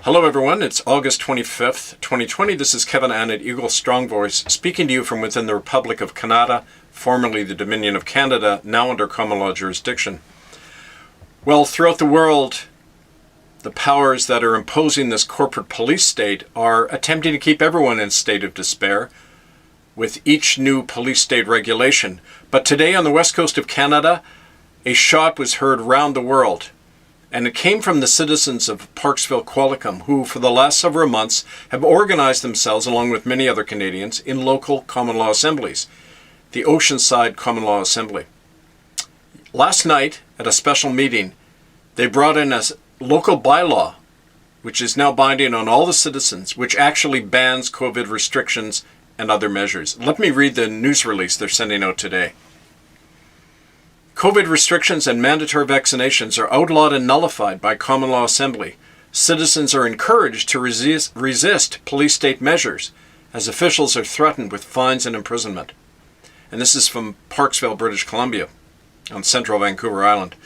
Hello everyone, it's August 25th, 2020. This is Kevin Ann at Eagle Strong Voice, speaking to you from within the Republic of Canada, formerly the Dominion of Canada, now under common law jurisdiction. Well, throughout the world, the powers that are imposing this corporate police state are attempting to keep everyone in a state of despair with each new police state regulation. But today on the west coast of Canada, a shot was heard round the world. And it came from the citizens of Parksville, Qualicum, who for the last several months have organized themselves, along with many other Canadians, in local common law assemblies, the Oceanside Common Law Assembly. Last night, at a special meeting, they brought in a local bylaw, which is now binding on all the citizens, which actually bans COVID restrictions and other measures. Let me read the news release they're sending out today. COVID restrictions and mandatory vaccinations are outlawed and nullified by Common Law Assembly. Citizens are encouraged to resist police state measures as officials are threatened with fines and imprisonment. And this is from Parksville, British Columbia, on central Vancouver Island.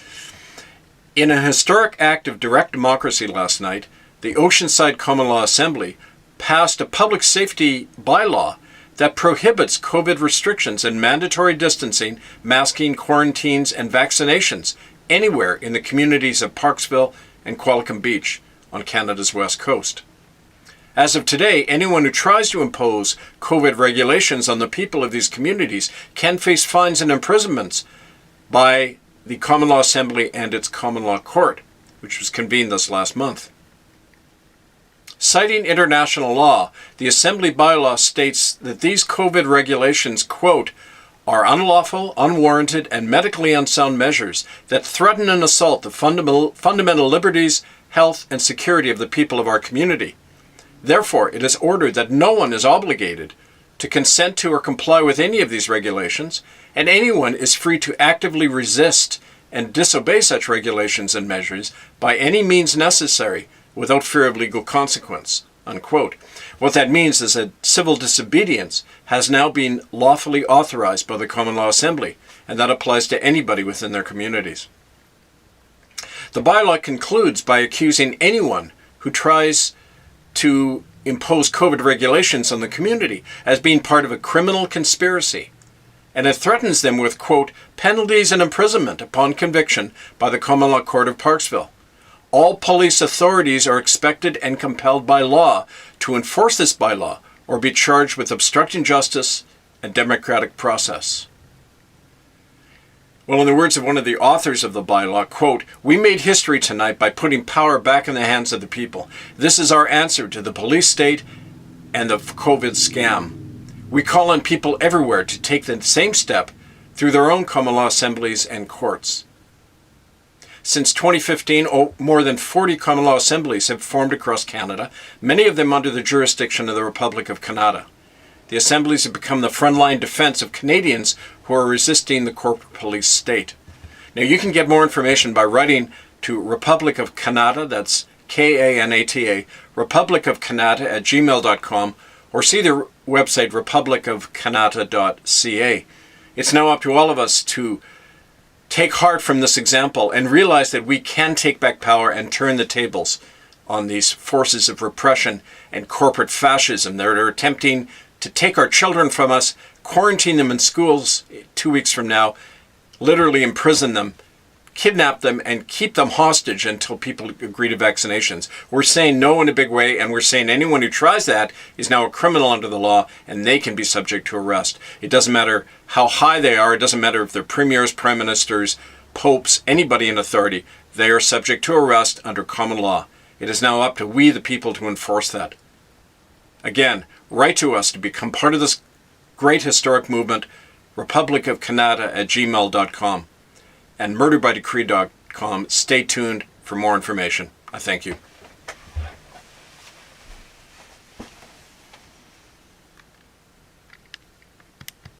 In a historic act of direct democracy last night, the Oceanside Common Law Assembly passed a public safety bylaw that prohibits COVID restrictions and mandatory distancing, masking, quarantines, and vaccinations anywhere in the communities of Parksville and Qualicum Beach on Canada's west coast. As of today, anyone who tries to impose COVID regulations on the people of these communities can face fines and imprisonments by the Common Law Assembly and its Common Law Court, which was convened this last month. Citing international law, the Assembly bylaw states that these COVID regulations, quote, are unlawful, unwarranted, and medically unsound measures that threaten and assault the fundamental liberties, health, and security of the people of our community. Therefore, it is ordered that no one is obligated to consent to or comply with any of these regulations, and anyone is free to actively resist and disobey such regulations and measures by any means necessary without fear of legal consequence, unquote. What that means is that civil disobedience has now been lawfully authorized by the Common Law Assembly, and that applies to anybody within their communities. The bylaw concludes by accusing anyone who tries to impose COVID regulations on the community as being part of a criminal conspiracy, and it threatens them with, quote, penalties and imprisonment upon conviction by the Common Law Court of Parksville. All police authorities are expected and compelled by law to enforce this bylaw or be charged with obstructing justice and democratic process. Well, in the words of one of the authors of the bylaw, quote, we made history tonight by putting power back in the hands of the people. This is our answer to the police state and the COVID scam. We call on people everywhere to take the same step through their own common law assemblies and courts. Since 2015, more than 40 common law assemblies have formed across Canada, many of them under the jurisdiction of the Republic of Canada. The assemblies have become the frontline defense of Canadians who are resisting the corporate police state. Now, you can get more information by writing to Republic of Canada, that's K-A-N-A-T-A, republicofcanada@gmail.com, or see their website, republicofcanada.ca. It's now up to all of us to take heart from this example and realize that we can take back power and turn the tables on these forces of repression and corporate fascism that are attempting to take our children from us, quarantine them in schools 2 weeks from now, literally imprison them, kidnap them, and keep them hostage until people agree to vaccinations. We're saying no in a big way, and we're saying anyone who tries that is now a criminal under the law, and they can be subject to arrest. It doesn't matter how high they are. It doesn't matter if they're premiers, prime ministers, popes, anybody in authority. They are subject to arrest under common law. It is now up to we, the people, to enforce that. Again, write to us to become part of this great historic movement, republicofcanada@gmail.com. and murderbydecree.com. Stay tuned for more information. I thank you.